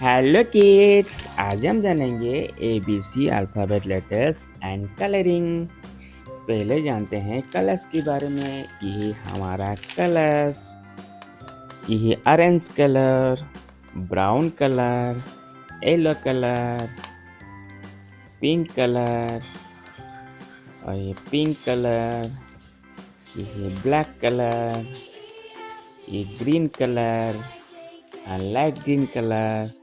Hello kids, आज हम जानेंगे ABC alphabet letters and colouring. पहले जानते हैं कलर्स के बारे में। ये हमारा कलर्स, ये orange colour, brown colour, yellow colour, pink colour और ये पिंक कलर, ये ब्लैक कलर, ये green colour and light green colour